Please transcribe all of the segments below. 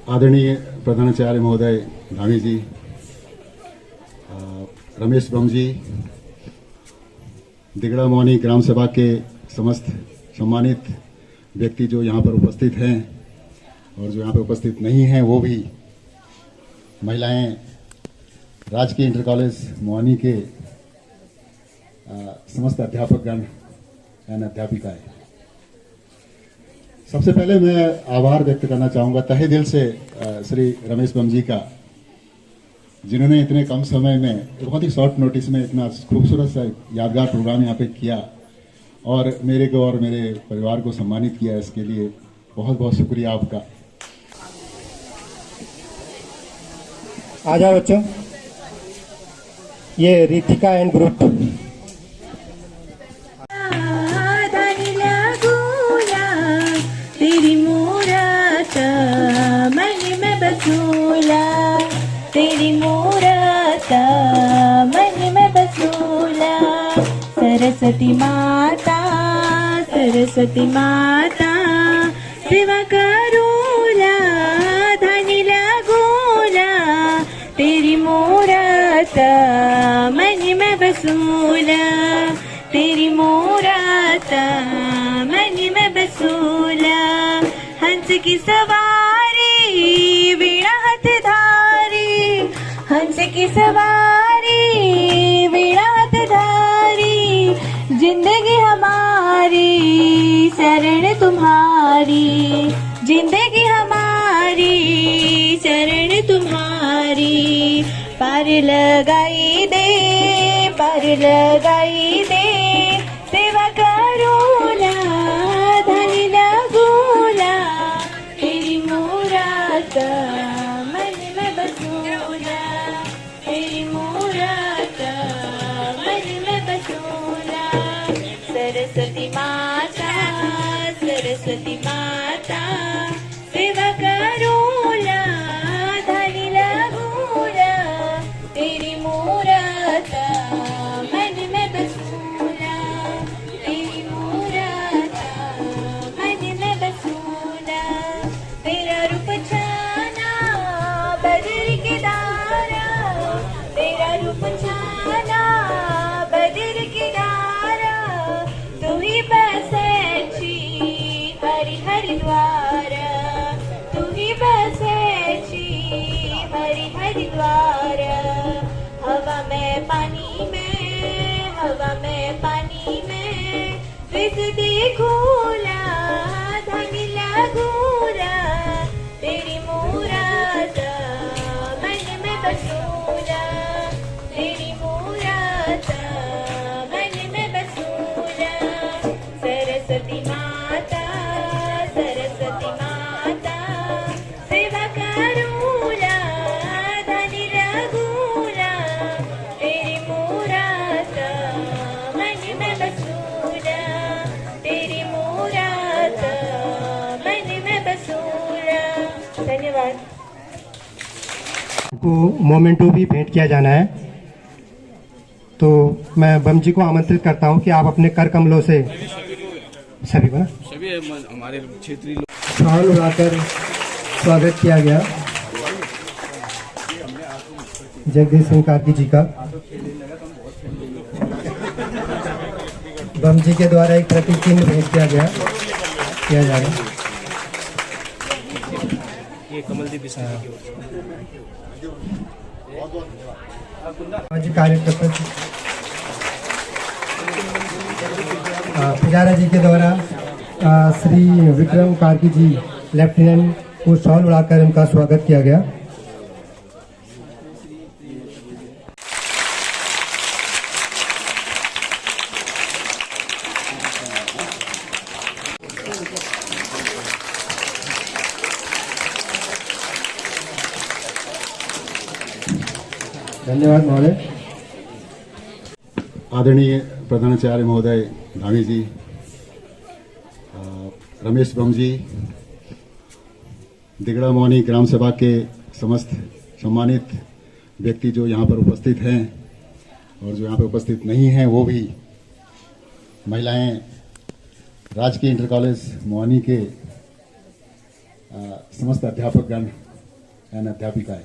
आदरणीय प्रधानाचार्य महोदय धामी जी, रमेश बम जी, दिगड़ा मौनी ग्राम सभा के समस्त सम्मानित व्यक्ति जो यहाँ पर उपस्थित हैं और जो यहाँ पर उपस्थित नहीं हैं वो भी, महिलाएं, राजकीय इंटर कॉलेज मोहानी के समस्त अध्यापकगण एवं अध्यापिकाएं, सबसे पहले मैं आभार व्यक्त करना चाहूँगा तहे दिल से श्री रमेश बम जी का, जिन्होंने इतने कम समय में, बहुत ही शॉर्ट नोटिस में इतना खूबसूरत सा यादगार प्रोग्राम यहाँ पे किया और मेरे को और मेरे परिवार को सम्मानित किया। इसके लिए बहुत बहुत शुक्रिया आपका। आ जाओ बच्चों, ये रितिका एंड ग्रुप। तेरी मूरत मन में बसूला, तेरी मूरत मन में बसूला। सरस्वती माता, सरस्वती माता सेवा करूला, धनी लगूला। तेरी मूरत मन में बसूला, तेरी मूरत मन में बसूला। हंस की सवारी वीणा हाथ धारी, हंस की सवारी वीणा हाथ धारी। जिंदगी हमारी शरण तुम्हारी, जिंदगी हमारी शरण तुम्हारी। पार लगाई दे, पार लगाई दे, सेवा करूला, धनी लगूला। तेरी मूरत मन में बसूला, तेरी मूरत मन में बसूला। सरस्वती माता, सरस्वती माता सेवा करूला, धनी लगूला। तेरी मूरत मन में बसूला, तेरी मूरत मन में बसूला। तेरा रूप छाना बदर के दारा, तेरा रूप छाना बदर के दारा। तू ही बसेची हरि हरिद्वार, तू ही बसेची हरि हरिद्वार। हवा में पानी में, हवा में पानी में रिश्ते घूला, धनी लगूला। तेरी मूरत मन में बसूला, तेरी मूरत मन में बसूला। सरस्वती माता, सरस्वती माता सेवा करूला, धनी लगूला। तेरी मूरत मन में बसूला, तेरी मूरत मन में बसूला। धन्यवाद। को मोमेंटो भी भेंट किया जाना है, तो मैं बम जी को आमंत्रित करता हूं कि आप अपने कर कमलों से सभी को सभी हमारे क्षेत्रीय शाल उड़ाकर स्वागत किया गया जगदीश सिंह कार्की जी का। बम जी के द्वारा एक प्रतीक चिन्ह भेंट किया जा रहा है। ये कमलदीप कार्यकर्ता पुजारा जी के द्वारा श्री विक्रम कार्की जी लेफ्टिनेंट को शॉल उड़ाकर उनका स्वागत किया गया। धन्यवाद महोदय। आदरणीय प्रधानाचार्य महोदय धामी जी, रमेश बम जी, दिगड़ा मौनी ग्राम सभा के समस्त सम्मानित व्यक्ति जो यहाँ पर उपस्थित हैं और जो यहाँ पर उपस्थित नहीं हैं वो भी, महिलाएं, राजकीय इंटर कॉलेज मोहानी के समस्त अध्यापकगण एंड अध्यापिकाएं,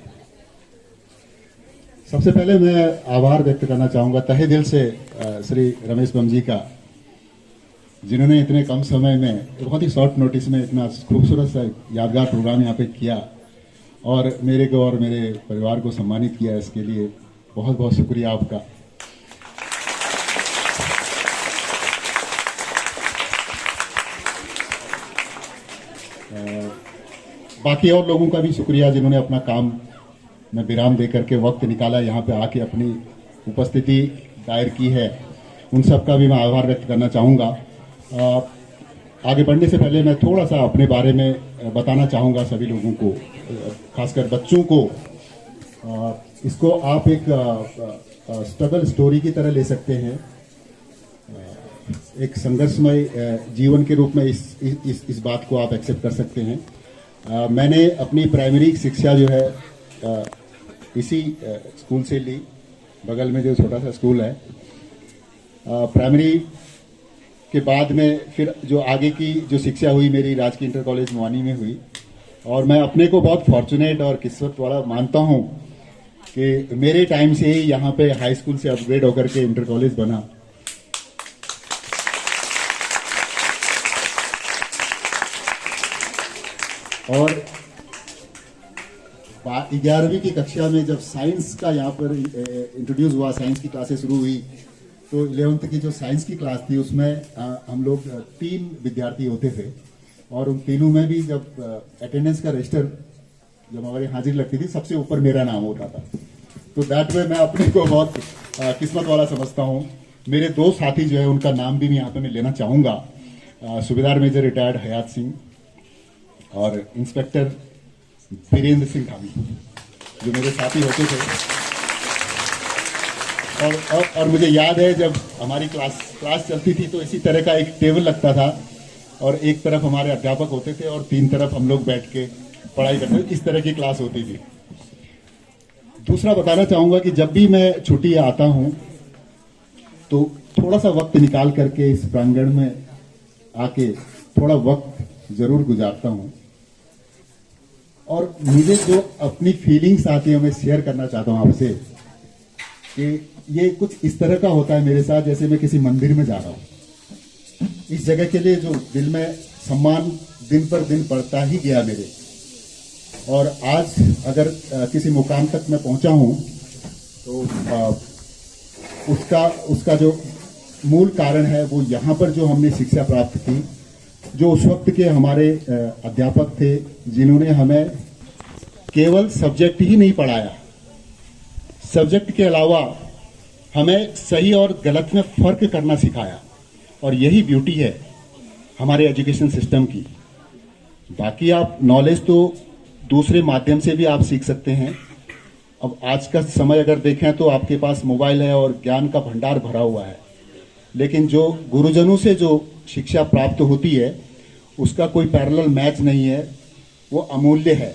सबसे पहले मैं आभार व्यक्त करना चाहूँगा तहे दिल से श्री रमेश बम जी का, जिन्होंने इतने कम समय में बहुत ही शॉर्ट नोटिस में इतना खूबसूरत सा यादगार प्रोग्राम यहाँ पे किया और मेरे को और मेरे परिवार को सम्मानित किया। इसके लिए बहुत बहुत शुक्रिया आपका। बाकी और लोगों का भी शुक्रिया जिन्होंने अपना काम में विराम दे करके वक्त निकाला, यहाँ पे आके अपनी उपस्थिति दायर की है, उन सब का भी मैं आभार व्यक्त करना चाहूँगा। आगे बढ़ने से पहले मैं थोड़ा सा अपने बारे में बताना चाहूँगा सभी लोगों को, खासकर बच्चों को। इसको आप एक स्ट्रगल स्टोरी की तरह ले सकते हैं, एक संघर्षमय जीवन के रूप में इस बात को आप एक्सेप्ट कर सकते हैं। मैंने अपनी प्राइमरी शिक्षा जो है इसी स्कूल से ली, बगल में जो छोटा सा स्कूल है। प्राइमरी के बाद में फिर जो आगे की जो शिक्षा हुई मेरी राजकीय इंटर कॉलेज मोहानी में हुई, और मैं अपने को बहुत फॉर्चुनेट और किस्मत वाला मानता हूँ कि मेरे टाइम से ही यहाँ पे हाई स्कूल से अपग्रेड होकर के इंटर कॉलेज बना। और 11वीं की कक्षा में जब साइंस का यहाँ पर इंट्रोड्यूस हुआ, साइंस की क्लासेस शुरू हुई, तो 11th की जो साइंस की क्लास थी उसमें हम लोग 3 विद्यार्थी होते थे, और उन तीनों में भी जब अटेंडेंस का रजिस्टर जब हमारी हाजिरी लगती थी सबसे ऊपर मेरा नाम होता था। तो दैट वे मैं अपने को बहुत किस्मत वाला समझता हूँ। मेरे 2 साथी जो है उनका नाम भी यहाँ पे मैं लेना चाहूँगा, सूबेदार मेजर रिटायर्ड हयात सिंह और इंस्पेक्टर वीरेंद्र सिंह धामी, जो मेरे साथी होते थे। और मुझे याद है जब हमारी क्लास चलती थी तो इसी तरह का एक टेबल लगता था, और एक तरफ हमारे अध्यापक होते थे और 3 तरफ हम लोग बैठ के पढ़ाई करते थे। इस तरह की क्लास होती थी। दूसरा बताना चाहूँगा कि जब भी मैं छुट्टी आता हूँ तो थोड़ा सा वक्त निकाल करके इस प्रांगण में आके थोड़ा वक्त जरूर गुजारता हूँ, और मुझे जो अपनी फीलिंग्स आती है मैं शेयर करना चाहता हूँ आपसे कि ये कुछ इस तरह का होता है मेरे साथ जैसे मैं किसी मंदिर में जा रहा हूँ। इस जगह के लिए जो दिल में सम्मान दिन पर दिन बढ़ता ही गया मेरे, और आज अगर किसी मुकाम तक मैं पहुंचा हूं तो उसका जो मूल कारण है वो यहाँ पर जो हमने शिक्षा प्राप्त की, जो उस वक्त के हमारे अध्यापक थे जिन्होंने हमें केवल सब्जेक्ट ही नहीं पढ़ाया, सब्जेक्ट के अलावा हमें सही और गलत में फर्क करना सिखाया। और यही ब्यूटी है हमारे एजुकेशन सिस्टम की। बाकी आप नॉलेज तो दूसरे माध्यम से भी आप सीख सकते हैं। अब आज का समय अगर देखें तो आपके पास मोबाइल है और ज्ञान का भंडार भरा हुआ है, लेकिन जो गुरुजनों से जो शिक्षा प्राप्त होती है उसका कोई पैरेलल मैच नहीं है, वो अमूल्य है।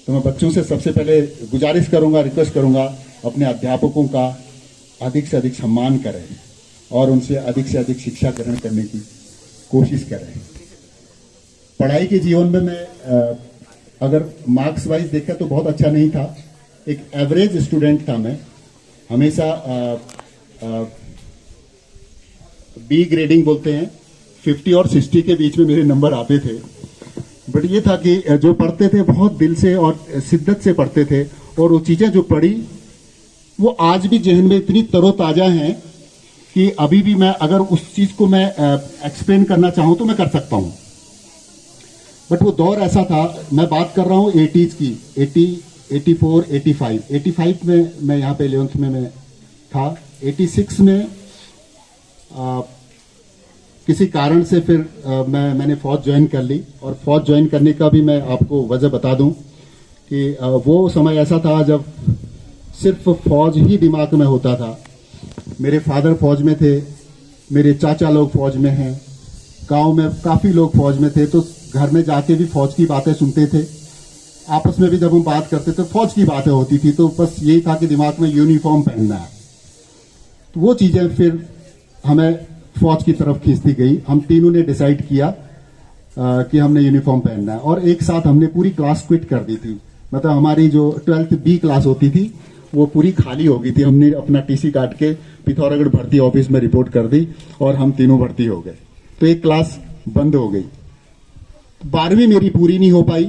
तो मैं बच्चों से सबसे पहले गुजारिश करूंगा, रिक्वेस्ट करूंगा, अपने अध्यापकों का अधिक से अधिक सम्मान करें और उनसे अधिक शिक्षा ग्रहण करने की कोशिश करें। पढ़ाई के जीवन में मैं अगर मार्क्स वाइज देखा तो बहुत अच्छा नहीं था, एक एवरेज स्टूडेंट था मैं। हमेशा बी ग्रेडिंग बोलते हैं, 50 और 60 के बीच में मेरे नंबर आते थे। बट ये था कि जो पढ़ते थे बहुत दिल से और शिद्दत से पढ़ते थे, और वो चीज़ें जो पढ़ी वो आज भी जहन में इतनी तरोताज़ा हैं कि अभी भी मैं अगर उस चीज़ को मैं एक्सप्लेन करना चाहूँ तो मैं कर सकता हूँ। बट वो दौर ऐसा था, मैं बात कर रहा हूँ 80s की, 80, 84, 85 में मैं यहाँ पे 11th में मैं था। 86 में किसी कारण से फिर मैंने फौज ज्वाइन कर ली, और फौज ज्वाइन करने का भी मैं आपको वजह बता दूं कि वो समय ऐसा था जब सिर्फ फौज ही दिमाग में होता था। मेरे फादर फौज में थे, मेरे चाचा लोग फौज में हैं, गांव में काफ़ी लोग फौज में थे, तो घर में जाके भी फौज की बातें सुनते थे। आपस में भी जब हम बात करते थे फौज की बातें होती थी, तो बस यही था कि दिमाग में यूनिफॉर्म पहनना है। तो वो चीज़ें फिर हमें फौज की तरफ खींचती गई। हम तीनों ने डिसाइड किया कि हमने यूनिफॉर्म पहनना है, और एक साथ हमने पूरी क्लास क्विट कर दी थी। मतलब हमारी जो 12th बी क्लास होती थी वो पूरी खाली हो गई थी। हमने अपना टीसी काट के पिथौरागढ़ भर्ती ऑफिस में रिपोर्ट कर दी और हम तीनों भर्ती हो गए। तो एक क्लास बंद हो गई। 12वीं मेरी पूरी नहीं हो पाई।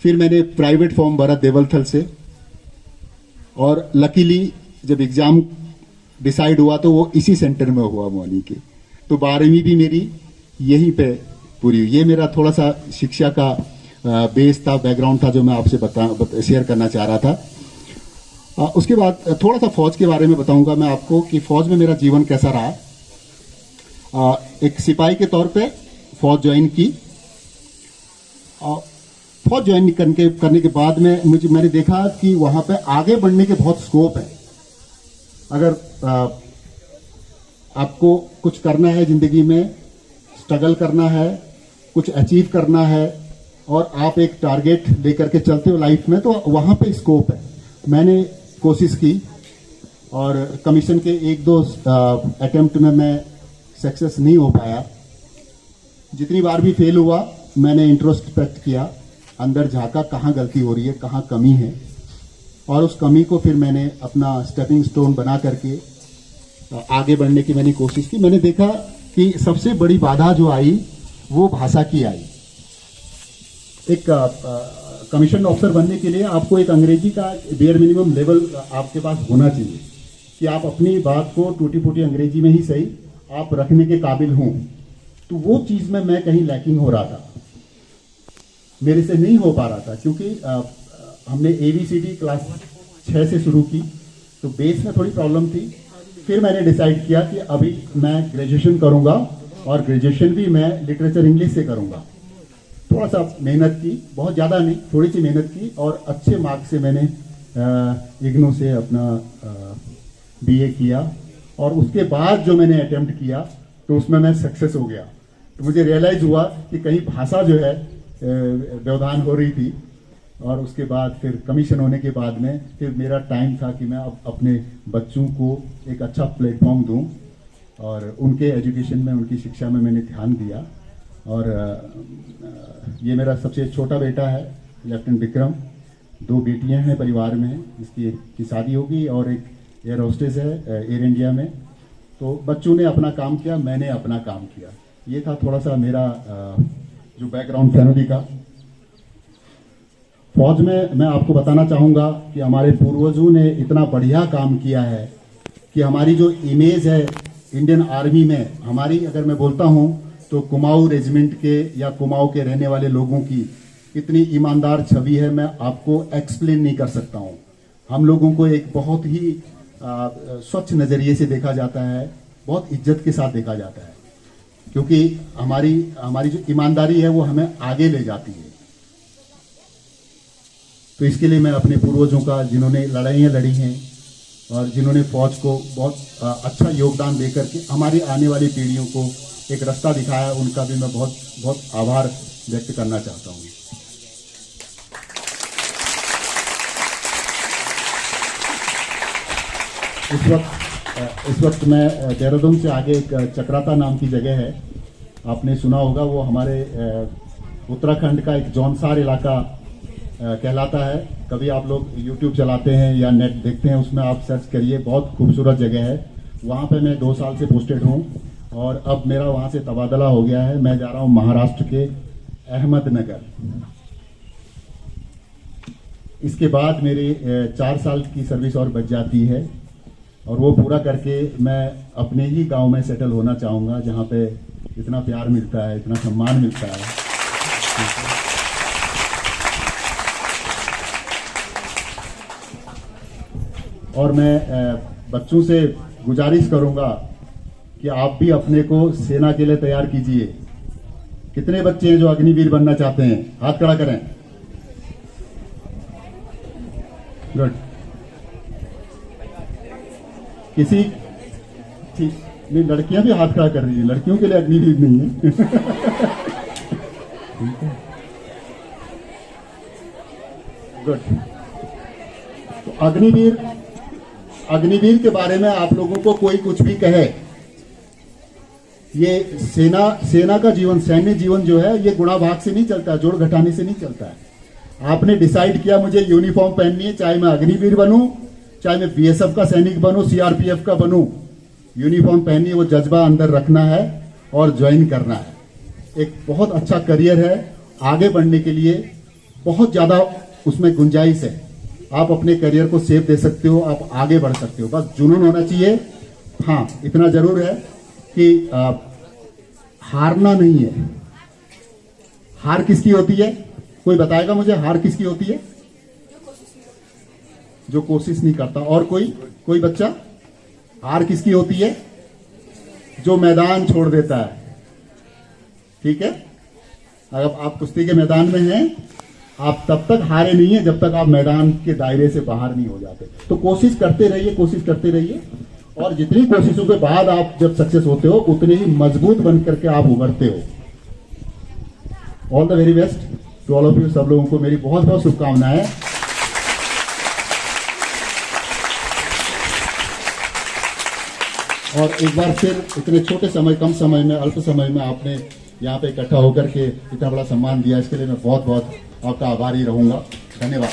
फिर मैंने प्राइवेट फॉर्म भरा देवलथल से, और लकीली जब एग्जाम डिसाइड हुआ तो वो इसी सेंटर में हुआ मौनी के। तो 12वीं भी मेरी यहीं पे पूरी हुई। ये मेरा थोड़ा सा शिक्षा का बेस था, बैकग्राउंड था, जो मैं आपसे शेयर करना चाह रहा था। उसके बाद थोड़ा सा फौज के बारे में बताऊंगा मैं आपको कि फौज में मेरा जीवन कैसा रहा। एक सिपाही के तौर पे फौज ज्वाइन की। फौज ज्वाइन करने के बाद में मैंने देखा कि वहां पे आगे बढ़ने के बहुत स्कोप है। अगर आपको कुछ करना है जिंदगी में, स्ट्रगल करना है, कुछ अचीव करना है, और आप एक टारगेट लेकर के चलते हो लाइफ में, तो वहां पे स्कोप है। मैंने कोशिश की और कमीशन के 1-2 अटेम्प्ट में मैं सक्सेस नहीं हो पाया। जितनी बार भी फेल हुआ मैंने इंट्रोस्पेक्ट किया, अंदर झांका कहाँ गलती हो रही है, कहाँ कमी है, और उस कमी को फिर मैंने अपना स्टेपिंग स्टोन बना करके आगे बढ़ने की मैंने कोशिश की। मैंने देखा कि सबसे बड़ी बाधा जो आई वो भाषा की आई। एक कमीशन ऑफिसर बनने के लिए आपको एक अंग्रेजी का बेयर मिनिमम लेवल आपके पास होना चाहिए कि आप अपनी बात को टूटी फूटी अंग्रेजी में ही सही आप रखने के काबिल हों। तो वो चीज में मैं कहीं लैकिंग हो रहा था, मेरे से नहीं हो पा रहा था, क्योंकि हमने ABCD क्लास 6 से शुरू की, तो बेस में थोड़ी प्रॉब्लम थी। फिर मैंने डिसाइड किया कि अभी मैं ग्रेजुएशन करूंगा, और ग्रेजुएशन भी मैं लिटरेचर इंग्लिश से करूंगा। थोड़ा सा मेहनत की, बहुत ज़्यादा नहीं, थोड़ी सी मेहनत की, और अच्छे मार्क्स से मैंने इग्नू से अपना BA किया। और उसके बाद जो मैंने अटेम्प्ट किया तो उसमें मैं सक्सेस हो गया। तो मुझे रियलाइज हुआ कि कहीं भाषा जो है व्यवधान हो रही थी। और उसके बाद फिर कमीशन होने के बाद में फिर मेरा टाइम था कि मैं अब अपने बच्चों को एक अच्छा प्लेटफॉर्म दूं, और उनके एजुकेशन में, उनकी शिक्षा में मैंने ध्यान दिया। और ये मेरा सबसे छोटा बेटा है लेफ्टिनेंट विक्रम। 2 बेटियां हैं परिवार में, जिसकी शादी होगी, और एक एयर होस्टेस है एयर इंडिया में। तो बच्चों ने अपना काम किया, मैंने अपना काम किया। ये था थोड़ा सा मेरा जो बैकग्राउंड फैमिली का। फौज में मैं आपको बताना चाहूँगा कि हमारे पूर्वजों ने इतना बढ़िया काम किया है कि हमारी जो इमेज है इंडियन आर्मी में, हमारी अगर मैं बोलता हूँ तो कुमाऊं रेजिमेंट के या कुमाऊं के रहने वाले लोगों की इतनी ईमानदार छवि है, मैं आपको एक्सप्लेन नहीं कर सकता हूँ। हम लोगों को एक बहुत ही स्वच्छ नज़रिए से देखा जाता है, बहुत इज्जत के साथ देखा जाता है, क्योंकि हमारी जो ईमानदारी है वो हमें आगे ले जाती है। तो इसके लिए मैं अपने पूर्वजों का, जिन्होंने लड़ाइयाँ लड़ी हैं और जिन्होंने फौज को बहुत अच्छा योगदान देकर के हमारी आने वाली पीढ़ियों को एक रास्ता दिखाया, उनका भी मैं बहुत बहुत आभार व्यक्त करना चाहता हूँ। इस वक्त मैं देहरादून से आगे एक चक्राता नाम की जगह है, आपने सुना होगा, वो हमारे उत्तराखंड का एक जौनसार इलाका कहलाता है। कभी आप लोग YouTube चलाते हैं या नेट देखते हैं, उसमें आप सर्च करिए, बहुत खूबसूरत जगह है। वहाँ पे मैं 2 साल से पोस्टेड हूँ, और अब मेरा वहाँ से तबादला हो गया है। मैं जा रहा हूँ महाराष्ट्र के अहमदनगर। इसके बाद मेरी 4 साल की सर्विस और बच जाती है, और वो पूरा करके मैं अपने ही गांव में सेटल होना चाहूँगा, जहाँ पे इतना प्यार मिलता है, इतना सम्मान मिलता है। और मैं बच्चों से गुजारिश करूँगा कि आप भी अपने को सेना के लिए तैयार कीजिए। कितने बच्चे हैं जो अग्निवीर बनना चाहते हैं? हाथ खड़ा करें। गुड। किसी ठीक नहीं, लड़कियां भी हाथ खड़ा कर रही हैं, लड़कियों के लिए अग्निवीर नहीं है। गुड। तो अग्निवीर के बारे में आप लोगों को कोई कुछ भी कहे, ये सेना का जीवन, सैन्य जीवन जो है, ये गुणा भाग से नहीं चलता, जोड़ घटाने से नहीं चलता है। आपने डिसाइड किया मुझे यूनिफॉर्म पहननी है, चाहे मैं अग्निवीर बनूं, चाहे मैं बीएसएफ का सैनिक बनूं, सीआरपीएफ का बनूं, यूनिफॉर्म पहननी है, वो जज्बा अंदर रखना है और ज्वाइन करना है। एक बहुत अच्छा करियर है, आगे बढ़ने के लिए बहुत ज्यादा उसमें गुंजाइश है। आप अपने करियर को सेव दे सकते हो, आप आगे बढ़ सकते हो, बस जुनून होना चाहिए। हाँ, इतना जरूर है कि हारना नहीं है। हार किसकी होती है? कोई बताएगा मुझे, हार किसकी होती है? जो कोशिश नहीं करता। और कोई बच्चा? हार किसकी होती है? जो मैदान छोड़ देता है। ठीक है, अगर आप कुश्ती के मैदान में हैं, आप तब तक हारे नहीं है जब तक आप मैदान के दायरे से बाहर नहीं हो जाते। तो कोशिश करते रहिए, कोशिश करते रहिए, और जितनी कोशिशों के बाद आप जब सक्सेस होते हो उतने ही मजबूत बन करके आप उभरते हो। All the very best to all of you. सब लोगों को मेरी बहुत बहुत शुभकामनाएं। और एक बार फिर इतने छोटे समय, कम समय में, अल्प समय में आपने यहाँ पे इकट्ठा होकर के इतना बड़ा सम्मान दिया, इसके लिए मैं बहुत बहुत आपका आभारी रहूंगा। धन्यवाद।